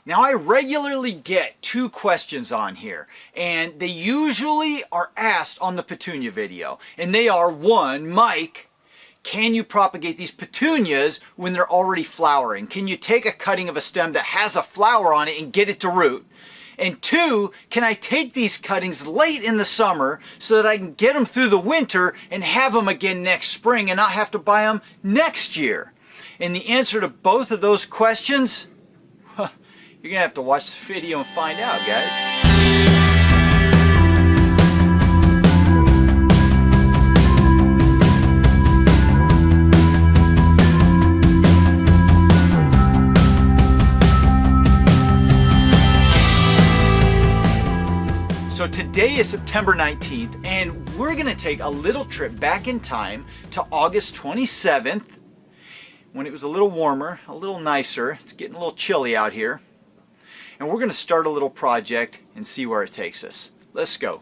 Now I regularly get two questions on here, and they usually are asked on the petunia video. And they are, one, Mike, can you propagate these petunias when they're already flowering? Can you take a cutting of a stem that has a flower on it and get it to root? And two, can I take these cuttings late in the summer so that I can get them through the winter and have them again next spring and not have to buy them next year? And the answer to both of those questions, you're going to have to watch the video and find out, guys. So today is September 19th, and we're going to take a little trip back in time to August 27th, when it was a little warmer, a little nicer. It's getting a little chilly out here. And we're going to start a little project and see where it takes us. Let's go.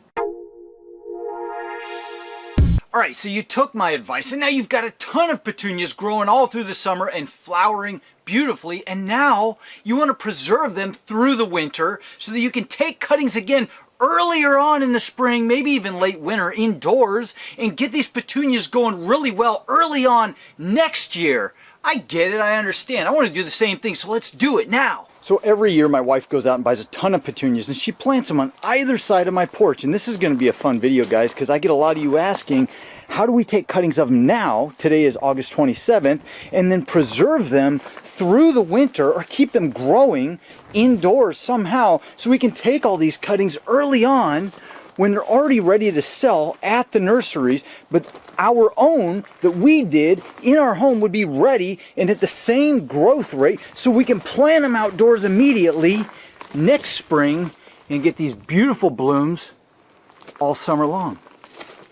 Alright, so you took my advice, and now you've got a ton of petunias growing all through the summer and flowering beautifully, and now you want to preserve them through the winter so that you can take cuttings again earlier on in the spring, maybe even late winter, indoors, and get these petunias going really well early on next year. I get it, I understand. I want to do the same thing, so let's do it now. So every year my wife goes out and buys a ton of petunias, and she plants them on either side of my porch. And this is going to be a fun video, guys, because I get a lot of you asking, how do we take cuttings of them now, today is August 27th, and then preserve them through the winter or keep them growing indoors somehow so we can take all these cuttings early on when they're already ready to sell at the nurseries, but our own that we did in our home would be ready and at the same growth rate so we can plant them outdoors immediately next spring and get these beautiful blooms all summer long.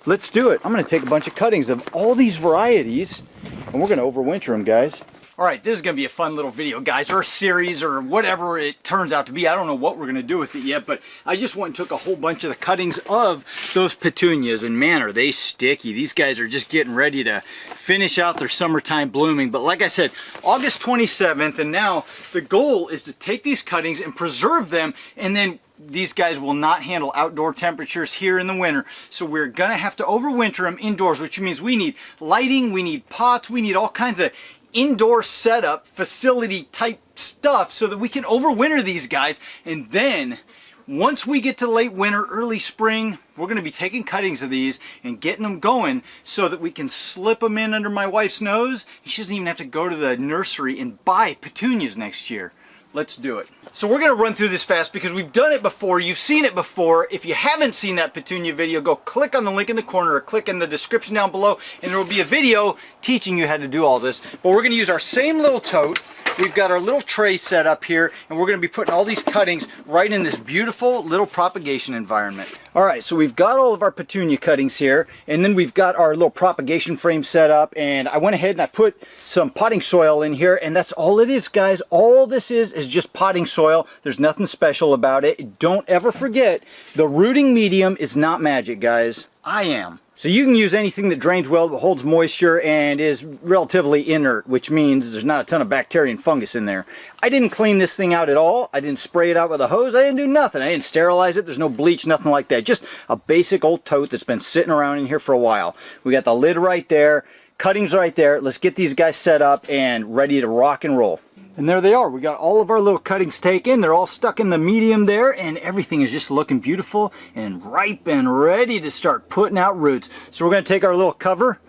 Let's do it. I'm going to take a bunch of cuttings of all these varieties and we're going to overwinter them, guys. Alright, this is going to be a fun little video, guys, or a series, or whatever it turns out to be. I don't know what we're going to do with it yet, but I just went and took a whole bunch of the cuttings of those petunias, and man, are they sticky. These guys are just getting ready to finish out their summertime blooming. But like I said, August 27th, and now the goal is to take these cuttings and preserve them, and then these guys will not handle outdoor temperatures here in the winter. So we're going to have to overwinter them indoors, which means we need lighting, we need pots, we need all kinds of indoor setup facility type stuff so that we can overwinter these guys. And then once we get to late winter, early spring, we're going to be taking cuttings of these and getting them going so that we can slip them in under my wife's nose. She doesn't even have to go to the nursery and buy petunias next year. Let's do it. So we're going to run through this fast because we've done it before. You've seen it before. If you haven't seen that petunia video, go click on the link in the corner or click in the description down below and there will be a video teaching you how to do all this. But we're going to use our same little tote. We've got our little tray set up here and we're going to be putting all these cuttings right in this beautiful little propagation environment. Alright, so we've got all of our petunia cuttings here and then we've got our little propagation frame set up, and I went ahead and I put some potting soil in here, and that's all it is, guys. All this is just potting soil. There's nothing special about it. Don't ever forget, the rooting medium is not magic, guys. I am. So you can use anything that drains well, that holds moisture, and is relatively inert, which means there's not a ton of bacteria and fungus in there. I didn't clean this thing out at all. I didn't spray it out with a hose. I didn't do nothing. I didn't sterilize it. There's no bleach, nothing like that. Just a basic old tote that's been sitting around in here for a while. We got the lid right there, cuttings right there. Let's get these guys set up and ready to rock and roll. And there they are. We got all of our little cuttings taken. They're all stuck in the medium there, and everything is just looking beautiful and ripe and ready to start putting out roots. So we're going to take our little cover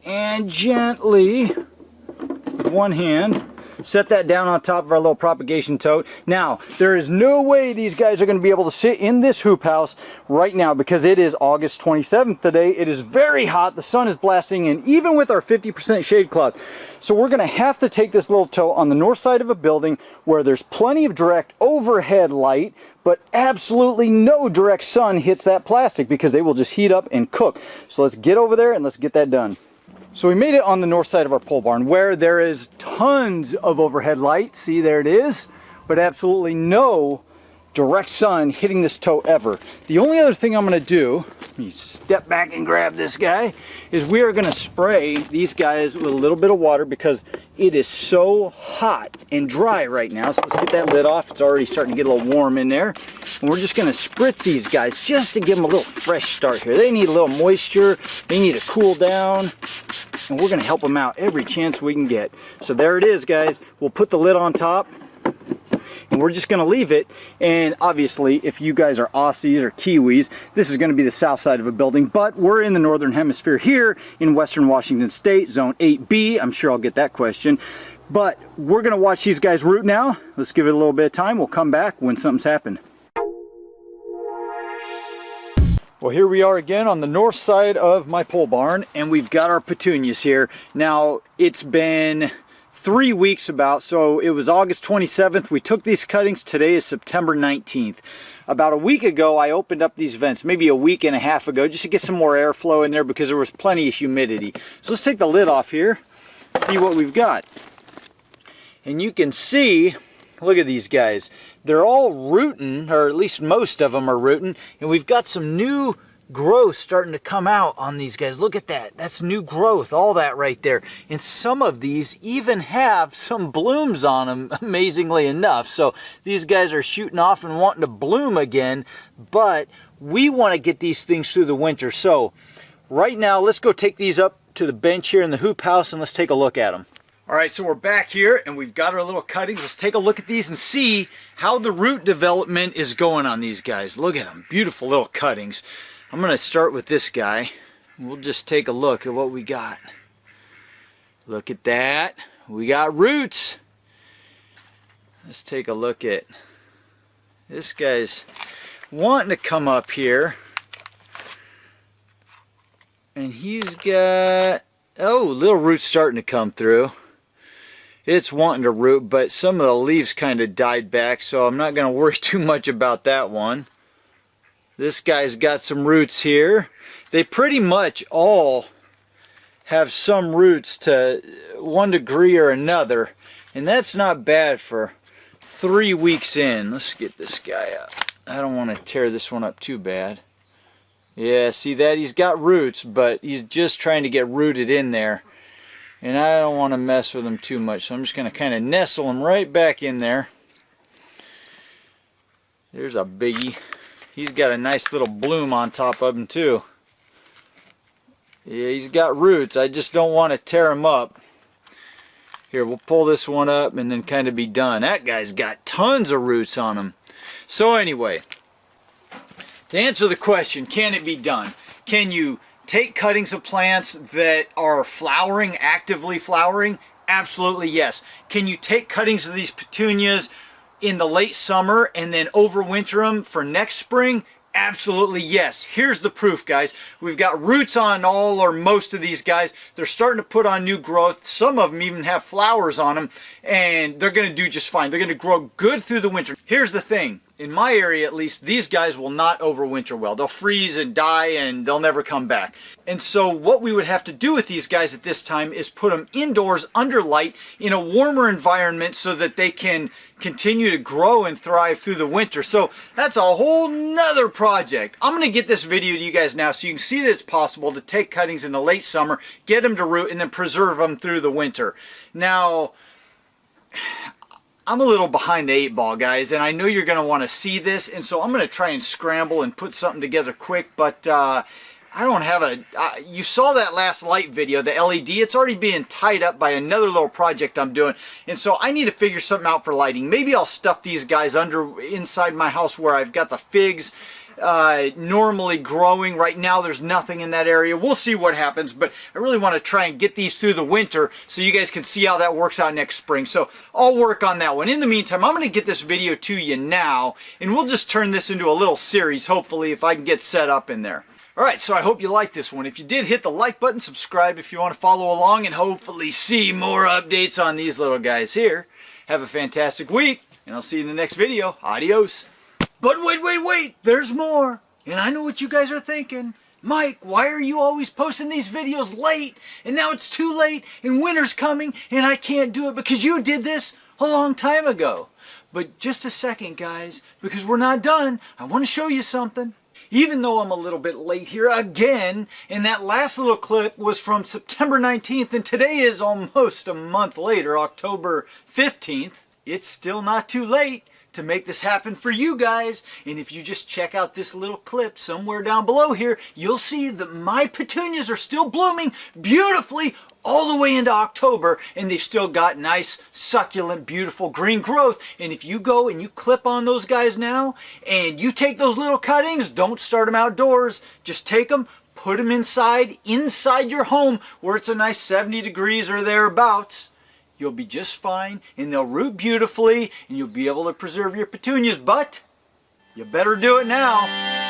and gently, with one hand, set that down on top of our little propagation tote. Now, there is no way these guys are going to be able to sit in this hoop house right now because it is August 27th today. It is very hot. The sun is blasting in, even with our 50% shade cloth. So we're going to have to take this little tote on the north side of a building where there's plenty of direct overhead light, but absolutely no direct sun hits that plastic because they will just heat up and cook. So let's get over there and let's get that done. So we made it on the north side of our pole barn where there is tons of overhead light. See, there it is, but absolutely no direct sun hitting this tote ever. The only other thing I'm going to do let me step back and grab this guy, is we are going to spray these guys with a little bit of water because it is so hot and dry right now. So let's get that lid off. It's already starting to get a little warm in there. And we're just going to spritz these guys just to give them a little fresh start here. They need a little moisture. They need to cool down. And we're going to help them out every chance we can get. So there it is, guys. We'll put the lid on top. And we're just going to leave it. And obviously, if you guys are Aussies or Kiwis, this is going to be the south side of a building. But we're in the northern hemisphere here in western Washington State, zone 8B. I'm sure I'll get that question. But we're going to watch these guys root now. Let's give it a little bit of time. We'll come back when something's happened. Well, here we are again on the north side of my pole barn. And we've got our petunias here. Now, it's been 3 weeks about, so it was August 27th. We took these cuttings. Today is September 19th. About a week ago, I opened up these vents, maybe a week and a half ago, just to get some more airflow in there because there was plenty of humidity. So let's take the lid off here, see what we've got. And you can see, look at these guys. They're all rooting, or at least most of them are rooting, and we've got some new growth starting to come out on these guys. Look at that. That's new growth, all that right there. And some of these even have some blooms on them, amazingly enough. So these guys are shooting off and wanting to bloom again, but we want to get these things through the winter. So right now, let's go take these up to the bench here in the hoop house and let's take a look at them. All right, so we're back here and we've got our little cuttings. Let's take a look at these and see how the root development is going on these guys. Look at them, beautiful little cuttings. I'm going to start with this guy. We'll just take a look at what we got. Look at that. We got roots. Let's take a look at this guy's wanting to come up here. And he's got, oh, little roots starting to come through. It's wanting to root, but some of the leaves kind of died back, so I'm not going to worry too much about that one. This guy's got some roots here. They pretty much all have some roots to one degree or another. And that's not bad for 3 weeks in. Let's get this guy up. I don't want to tear this one up too bad. Yeah, see that? He's got roots, but he's just trying to get rooted in there. And I don't want to mess with him too much. So I'm just going to kind of nestle him right back in there. There's a biggie. He's got a nice little bloom on top of him too. Yeah, he's got roots. I just don't want to tear him up. Here, we'll pull this one up and then kind of be done. That guy's got tons of roots on him. So anyway, to answer the question, can it be done? Can you take cuttings of plants that are flowering, actively flowering? Absolutely yes. Can you take cuttings of these petunias in the late summer and then overwinter them for next spring? Absolutely yes. Here's the proof, guys. We've got roots on all or most of these guys. They're starting to put on new growth. Some of them even have flowers on them, and they're going to do just fine. They're going to grow good through the winter. Here's the thing. In my area, at least, these guys will not overwinter well. They'll freeze and die, and they'll never come back. And so what we would have to do with these guys at this time is put them indoors under light in a warmer environment so that they can continue to grow and thrive through the winter. So that's a whole nother project. I'm going to get this video to you guys now so you can see that it's possible to take cuttings in the late summer, get them to root, and then preserve them through the winter. Now, I'm a little behind the 8 ball, guys, and I know you're going to want to see this, and so I'm going to try and scramble and put something together quick, but I don't have a... you saw that last light video, the LED. It's already being tied up by another little project I'm doing, and so I need to figure something out for lighting. Maybe I'll stuff these guys inside my house where I've got the figs normally growing. Right now there's nothing in that area. We'll see what happens, but I really want to try and get these through the winter so you guys can see how that works out next spring. So I'll work on that one. In the meantime, I'm going to get this video to you now, and we'll just turn this into a little series, hopefully, if I can get set up in there. Alright, so I hope you liked this one. If you did, hit the like button, subscribe if you want to follow along, and hopefully see more updates on these little guys here. Have a fantastic week, and I'll see you in the next video. Adios. But wait, there's more. And I know what you guys are thinking. Mike, why are you always posting these videos late? And now it's too late, and winter's coming, and I can't do it because you did this a long time ago. But just a second, guys, because we're not done. I want to show you something. even though I'm a little bit late here again, and that last little clip was from September 19th, and today is almost a month later, October 15th, it's still not too late to make this happen for you guys. And if you just check out this little clip somewhere down below here, you'll see that my petunias are still blooming beautifully all the way into October, and they've still got nice, succulent, beautiful green growth. And if you go and you clip on those guys now, and you take those little cuttings, don't start them outdoors, just take them, put them inside your home where it's a nice 70 degrees or thereabouts. You'll be just fine, and they'll root beautifully, and you'll be able to preserve your petunias, but you better do it now.